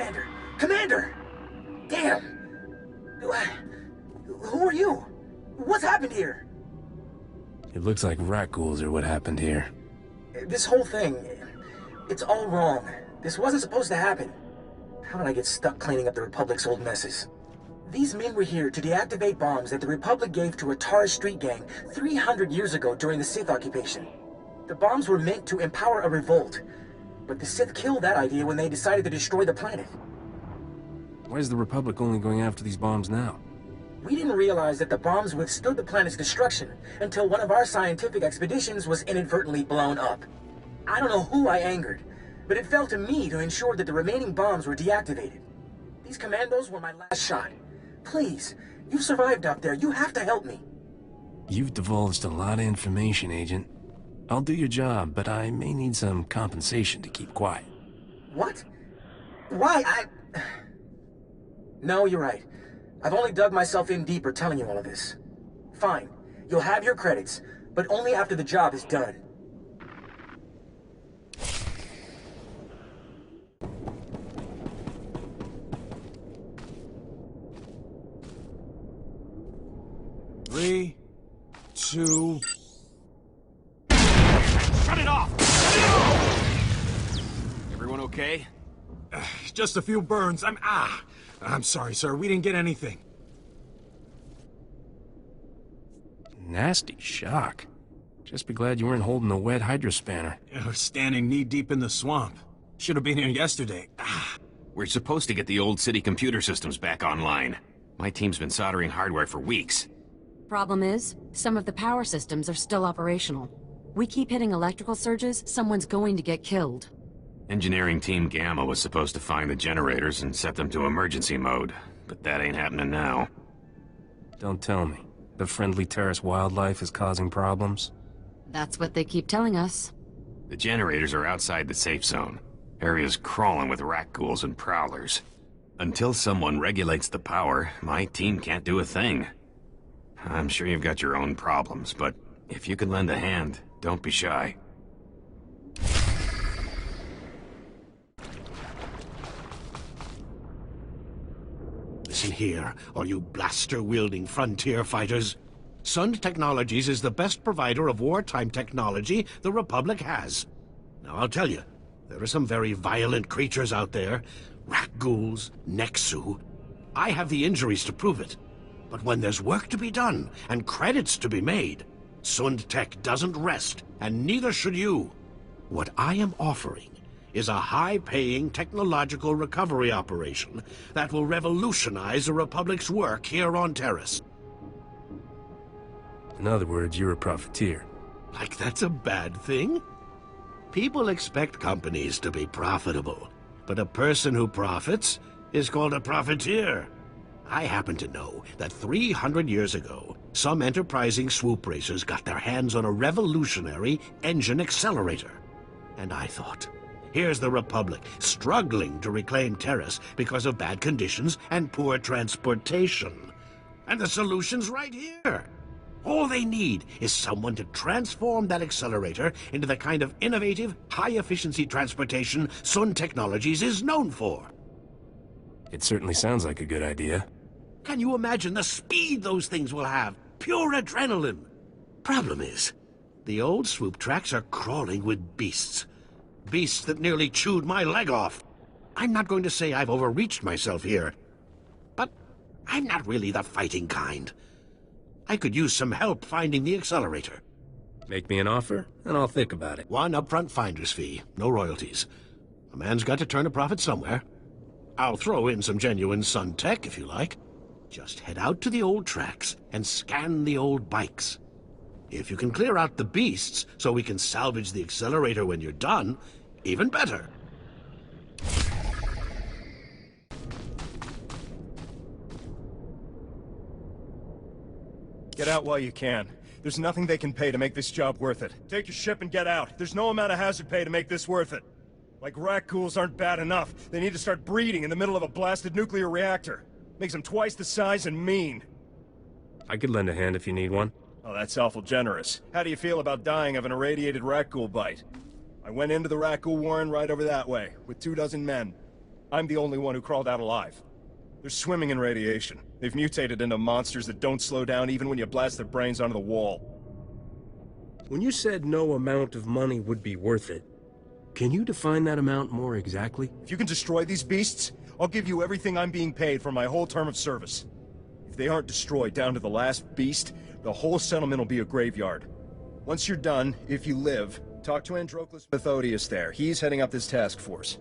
Commander! Commander! Damn! Who are you? What's happened here? It looks like rat ghouls are what happened here. This whole thing, it's all wrong. This wasn't supposed to happen. How did I get stuck cleaning up the Republic's old messes? These men were here to deactivate bombs that the Republic gave to a Tar street gang 300 years ago during the Sith occupation. The bombs were meant to empower a revolt, but the Sith killed that idea when they decided to destroy the planet. Why is the Republic only going after these bombs now? We didn't realize that the bombs withstood the planet's destruction until one of our scientific expeditions was inadvertently blown up. I don't know who I angered, but it fell to me to ensure that the remaining bombs were deactivated. These commandos were my last shot. Please, you've survived up there. You have to help me. You've divulged a lot of information, Agent. I'll do your job, but I may need some compensation to keep quiet. What? Why? No, you're right. I've only dug myself in deeper telling you all of this. Fine. You'll have your credits, but only after the job is done. Three, two... Shut it off! Shut it off! Everyone okay? Just a few burns. I'm sorry, sir. We didn't get anything. Nasty shock. Just be glad you weren't holding a wet hydrospanner. We're standing knee-deep in the swamp. Should have been here yesterday. We're supposed to get the old city computer systems back online. My team's been soldering hardware for weeks. Problem is, some of the power systems are still operational. We keep hitting electrical surges, someone's going to get killed. Engineering Team Gamma was supposed to find the generators and set them to emergency mode, but that ain't happening now. Don't tell me. The friendly terrace wildlife is causing problems? That's what they keep telling us. The generators are outside the safe zone. Area's crawling with rat ghouls and prowlers. Until someone regulates the power, my team can't do a thing. I'm sure you've got your own problems, but if you can lend a hand, don't be shy. Listen here, all you blaster-wielding frontier fighters. Sund Technologies is the best provider of wartime technology the Republic has. Now, I'll tell you, there are some very violent creatures out there. Rat ghouls, Nexu. I have the injuries to prove it. But when there's work to be done, and credits to be made, Sund Tech doesn't rest, and neither should you. What I am offering is a high-paying technological recovery operation that will revolutionize the Republic's work here on Terrace. In other words, you're a profiteer. Like that's a bad thing? People expect companies to be profitable, but a person who profits is called a profiteer. I happen to know that 300 years ago, some enterprising swoop racers got their hands on a revolutionary engine accelerator. And I thought, here's the Republic struggling to reclaim Terrace because of bad conditions and poor transportation. And the solution's right here. All they need is someone to transform that accelerator into the kind of innovative, high-efficiency transportation Sun Technologies is known for. It certainly sounds like a good idea. Can you imagine the speed those things will have? Pure adrenaline. Problem is, the old swoop tracks are crawling with beasts. Beasts that nearly chewed my leg off. I'm not going to say I've overreached myself here, but I'm not really the fighting kind. I could use some help finding the accelerator. Make me an offer, and I'll think about it. One upfront finder's fee, no royalties. A man's got to turn a profit somewhere. I'll throw in some genuine Sun tech if you like. Just head out to the old tracks and scan the old bikes. If you can clear out the beasts so we can salvage the accelerator when you're done, even better. Get out while you can. There's nothing they can pay to make this job worth it. Take your ship and get out. There's no amount of hazard pay to make this worth it. Like rat ghouls aren't bad enough. They need to start breeding in the middle of a blasted nuclear reactor. Makes them twice the size and mean. I could lend a hand if you need one. Oh, that's awful generous. How do you feel about dying of an irradiated rat ghoul bite? I went into the rat ghoul warren right over that way, with 24 men. I'm the only one who crawled out alive. They're swimming in radiation. They've mutated into monsters that don't slow down even when you blast their brains onto the wall. When you said no amount of money would be worth it, can you define that amount more exactly? If you can destroy these beasts, I'll give you everything I'm being paid for my whole term of service. If they aren't destroyed down to the last beast, the whole settlement will be a graveyard. Once you're done, if you live, talk to Androclus Methodius there. He's heading up this task force.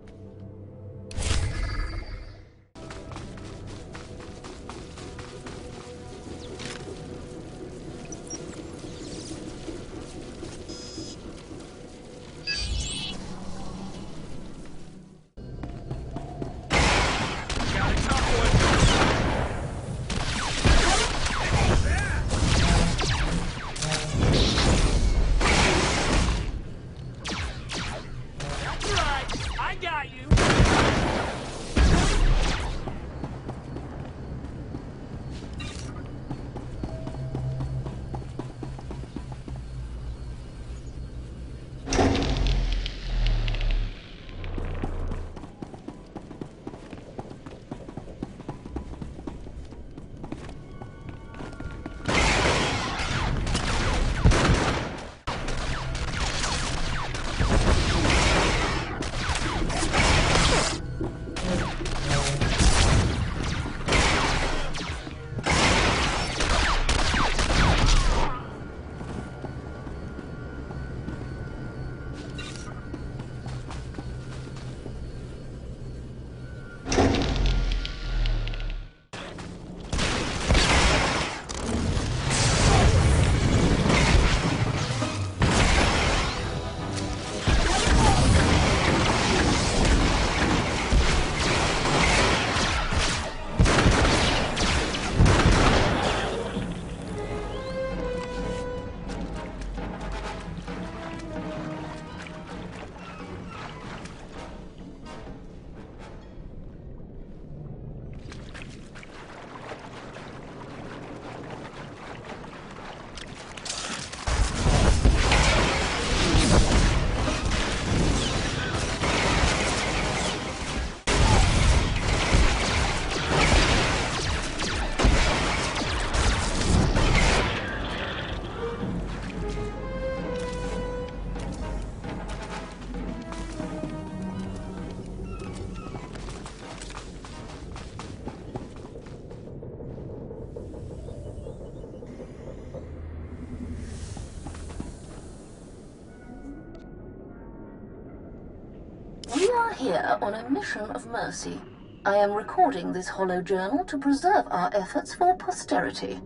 We are here on a mission of mercy. I am recording this hollow journal to preserve our efforts for posterity.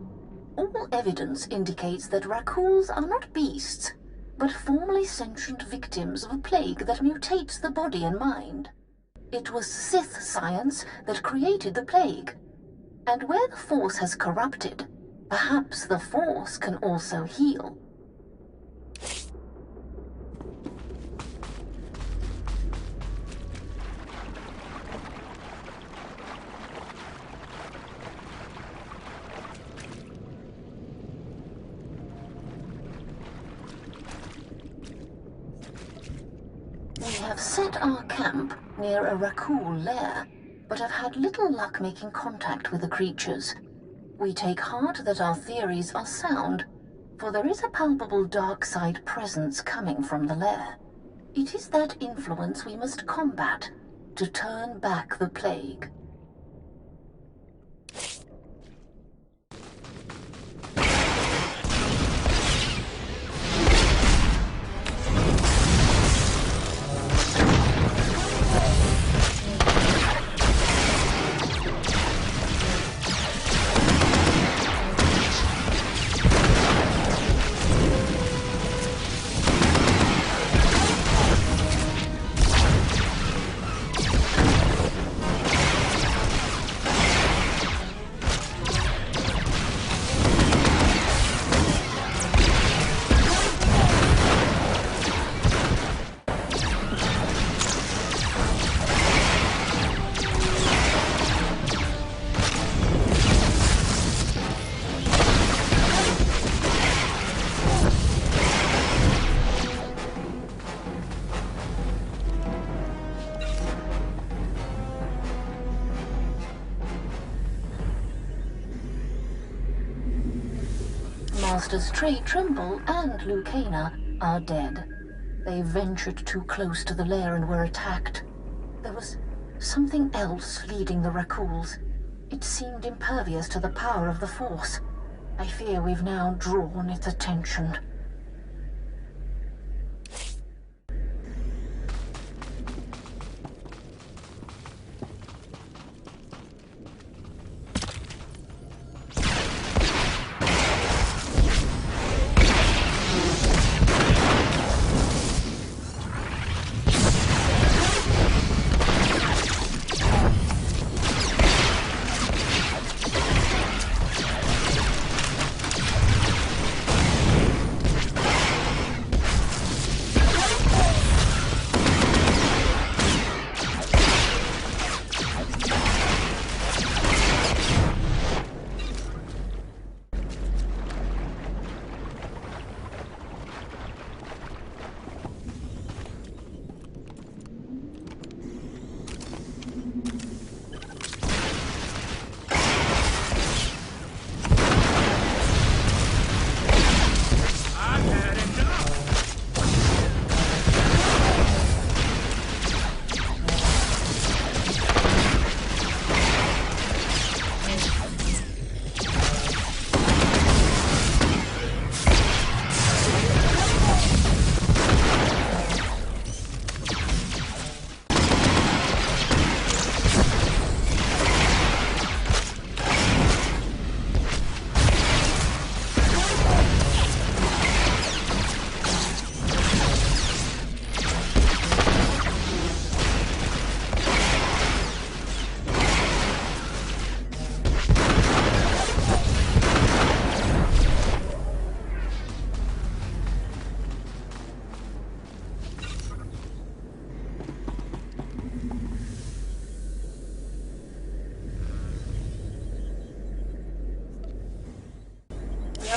All evidence indicates that raccoons are not beasts, but formerly sentient victims of a plague that mutates the body and mind. It was Sith science that created the plague. And where the Force has corrupted, perhaps the Force can also heal. We have set our camp near a raccoon lair, but have had little luck making contact with the creatures. We take heart that our theories are sound, for there is a palpable dark side presence coming from the lair. It is that influence we must combat to turn back the plague. Masters Trey Trimble and Lucana are dead. They ventured too close to the lair and were attacked. There was something else leading the Rakuls. It seemed impervious to the power of the Force. I fear we've now drawn its attention.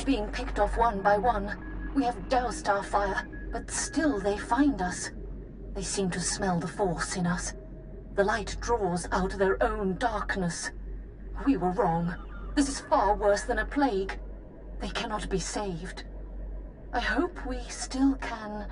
Being picked off one by one. We have doused our fire, but still they find us. They seem to smell the Force in us. The light draws out their own darkness. We were wrong. This is far worse than a plague. They cannot be saved. I hope we still can